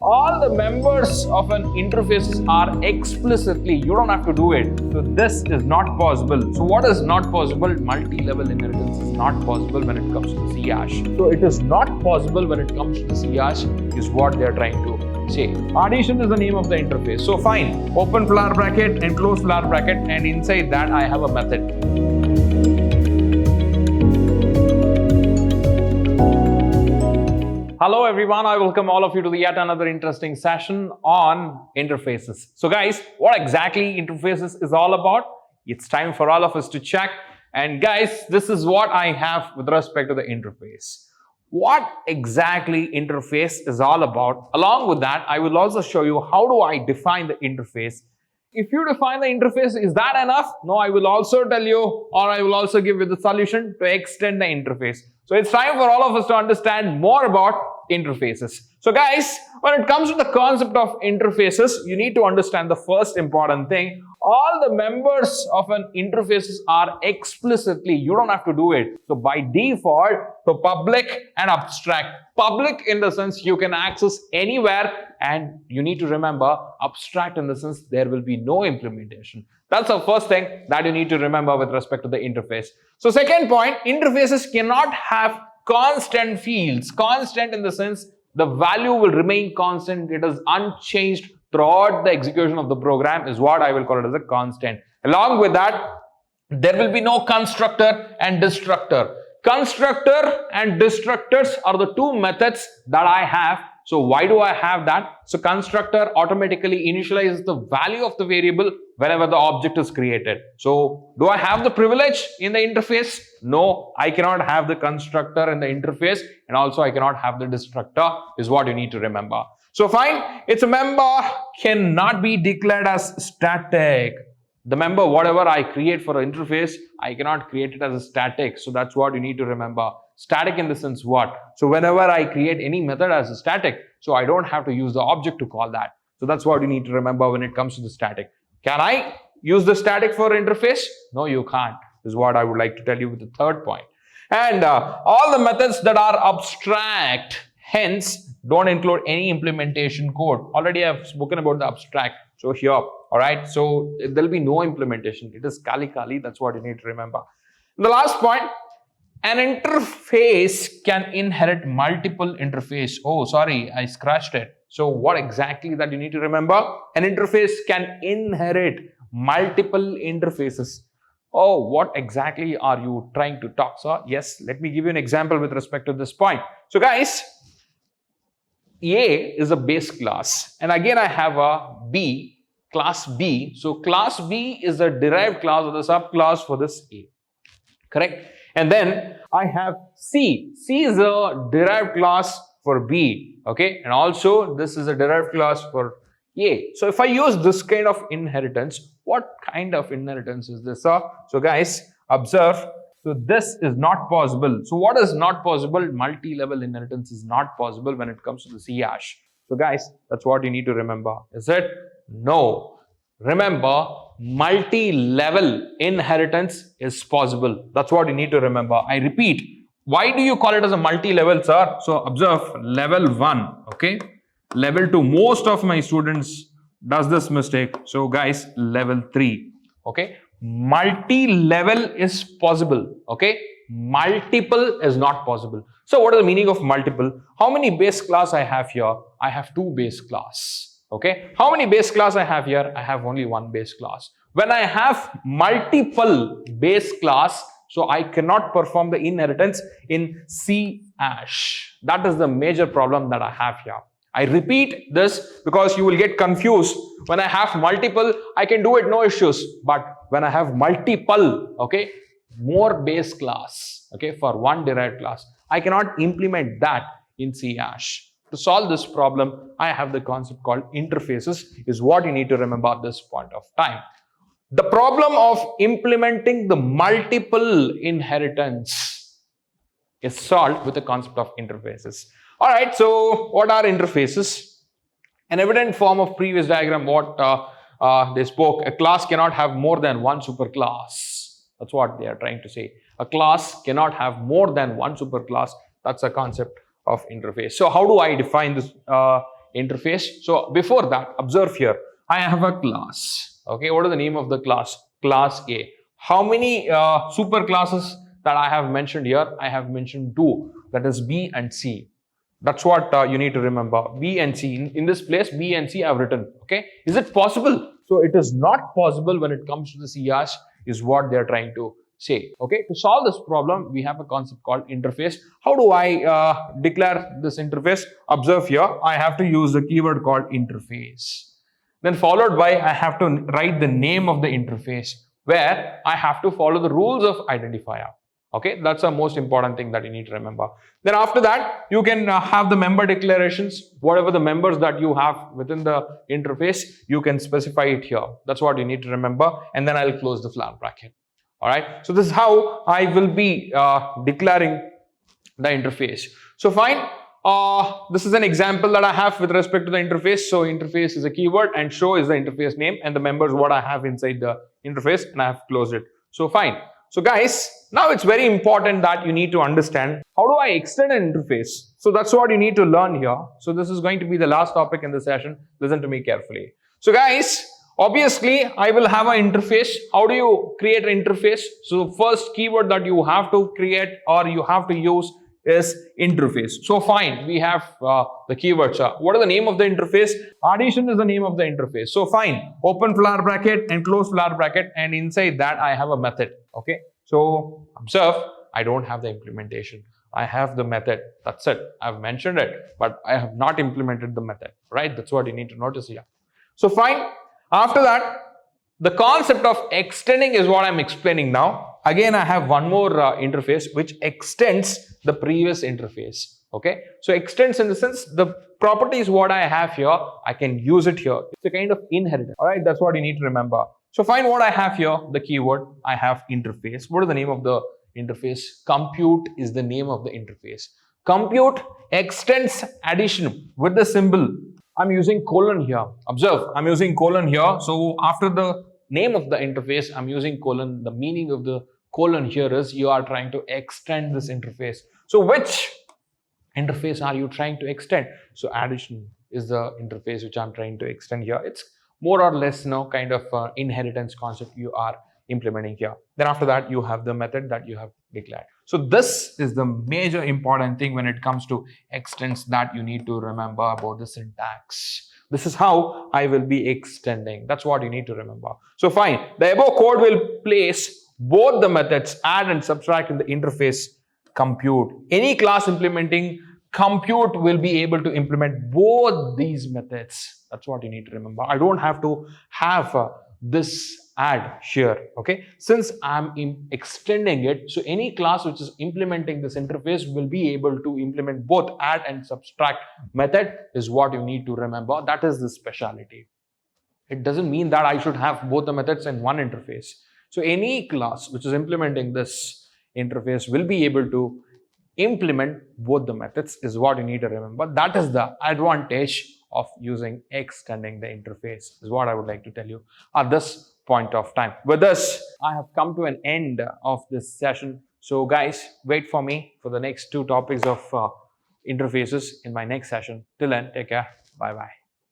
all the members of an interface are explicitly, you don't have to do it. So this is not possible. So what is not possible? Multi-level inheritance is not possible when it comes to C hash. So it is not possible when it comes to C hash is what they are trying to say. Addition is the name of the interface. So fine, open flower bracket and close flower bracket, and inside that I have a method. Hello everyone, I welcome all of you to yet another interesting session on interfaces. So guys, what exactly interfaces is all about? It's time for all of us to check. And guys, this is what I have with respect to the interface. What exactly interface is all about? Along with that, I will also show you how do I define the interface. If you define the interface, is that enough? No, I will also tell you, or I will also give you the solution to extend the interface. So it's time for all of us to understand more about interfaces. So guys, when it comes to the concept of interfaces, you need to understand the first important thing. All the members of an interface are explicitly, you don't have to do it. So by default, so public and abstract. Public in the sense you can access anywhere, and you need to remember abstract in the sense there will be no implementation. That's the first thing that you need to remember with respect to the interface. So second point, interfaces cannot have constant fields. Constant in the sense the value will remain constant. It is unchanged throughout the execution of the program is what I will call it as a constant. Along with that, there will be no constructor and destructor. Constructor and destructors are the two methods that I have. So why do I have that? So constructor automatically initializes the value of the variable whenever the object is created. So do I have the privilege in the interface? No, I cannot have the constructor in the interface, and also I cannot have the destructor is what you need to remember. So fine, its a member cannot be declared as static. The member, whatever I create for an interface, I cannot create it as a static. So that's what you need to remember. Static in the sense what? So whenever I create any method as a static, so I don't have to use the object to call that. So that's what you need to remember when it comes to the static. Can I use the static for interface? No, you can't, is what I would like to tell you with the third point. And all the methods that are abstract, hence, don't include any implementation code. Already I've spoken about the abstract. So here, all right, so there'll be no implementation. It is Kali. That's what you need to remember. The last point, an interface can inherit multiple interface. Oh, sorry, I scratched it. So what exactly that you need to remember? An interface can inherit multiple interfaces. Oh, what exactly are you trying to talk, sir? Yes, let me give you an example with respect to this point. So guys, A is a base class, and again I have a B, class B. So class B is a derived class or the subclass for this A, correct? And then I have C. C is a derived class for B, okay? And also this is a derived class for A. So if I use this kind of inheritance, what kind of inheritance is this, sir? So guys, observe. So this is not possible. So what is not possible? Multi-level inheritance is not possible when it comes to the C hash. So guys, that's what you need to remember. Is it? No. Remember, multi-level inheritance is possible. That's what you need to remember. I repeat, why do you call it as a multi-level, sir? So observe, level 1, okay? Level 2, most of my students does this mistake. So guys, level 3, okay? Multi-level is possible, okay? Multiple is not possible. So what is the meaning of multiple? How many base class I have here? I have 2 base class. Okay, how many base class I have here? I have only 1 base class. When I have multiple base class, so I cannot perform the inheritance in C hash. That is the major problem that I have here. I repeat this because you will get confused. When I have multiple, I can do it, no issues. But when I have multiple, okay, more base class, okay, for 1 derived class, I cannot implement that in C hash. To solve this problem, I have the concept called interfaces, is what you need to remember at this point of time. The problem of implementing the multiple inheritance is solved with the concept of interfaces. All right, so what are interfaces? An evident form of previous diagram, what they spoke, a class cannot have more than 1 superclass. That's what they are trying to say. A class cannot have more than 1 superclass. That's a concept of interface. So how do I define this interface. So before that, observe here, I have a class. Okay, what is the name of the class? Class A. How many super classes that I have mentioned here? I have mentioned 2, that is B and C. That's what you need to remember. B and C. In this place, B and C I have written. Okay, is it possible? So it is not possible when it comes to the CRs, is what they are trying to say. Okay, to solve this problem, we have a concept called interface. How do I declare this interface? Observe here, I have to use the keyword called interface. Then followed by, I have to write the name of the interface, where I have to follow the rules of identifier. Okay, that's the most important thing that you need to remember. Then after that, you can have the member declarations. Whatever the members that you have within the interface, you can specify it here. That's what you need to remember. And then I'll close the flat bracket. All right. So this is how I will be declaring the interface. So fine. This is an example that I have with respect to the interface. So interface is a keyword and show is the interface name and the members what I have inside the interface, and I have closed it. So fine. So guys, now it's very important that you need to understand how do I extend an interface. So that's what you need to learn here. So this is going to be the last topic in the session. Listen to me carefully. So guys, obviously I will have an interface. How do you create an interface? So first keyword that you have to create or you have to use is interface. So fine, we have the keywords. What is the name of the interface? Addition is the name of the interface. So fine, open flat bracket and close flat bracket, and inside that I have a method. Okay, so observe, I don't have the implementation. I have the method. That's it. I've mentioned it, but I have not implemented the method, right? That's what you need to notice here. So fine, after that, the concept of extending is what I'm explaining now. Again, I have one more interface which extends the previous interface. Okay, so extends in the sense the properties what I have here, I can use it here. It's a kind of inheritance. All right, that's what you need to remember. So find what I have here, the keyword, I have interface. What is the name of the interface? Compute is the name of the interface. Compute extends addition with the symbol. I'm using colon here. Observe, I'm using colon here. So after the name of the interface, I'm using colon. The meaning of the colon here is you are trying to extend this interface. So which interface are you trying to extend? So addition is the interface which I'm trying to extend here. It's more or less kind of inheritance concept you are implementing here. Then after that, you have the method that you have declared. So this is the major important thing when it comes to extends that you need to remember about the syntax. This is how I will be extending. That's what you need to remember. So fine, the above code will place both the methods add and subtract in the interface compute. Any class implementing compute will be able to implement both these methods. That's what you need to remember. I don't have to have this add here. Okay, since I'm extending it, so any class which is implementing this interface will be able to implement both add and subtract method is what you need to remember. That is the speciality. It doesn't mean that I should have both the methods in one interface. So any class which is implementing this interface will be able to implement both the methods is what you need to remember. That is the advantage of using extending the interface is what I would like to tell you at this point of time. With this, I have come to an end of this session. So guys, wait for me for the next 2 topics of interfaces in my next session. Till then, take care. Bye-bye.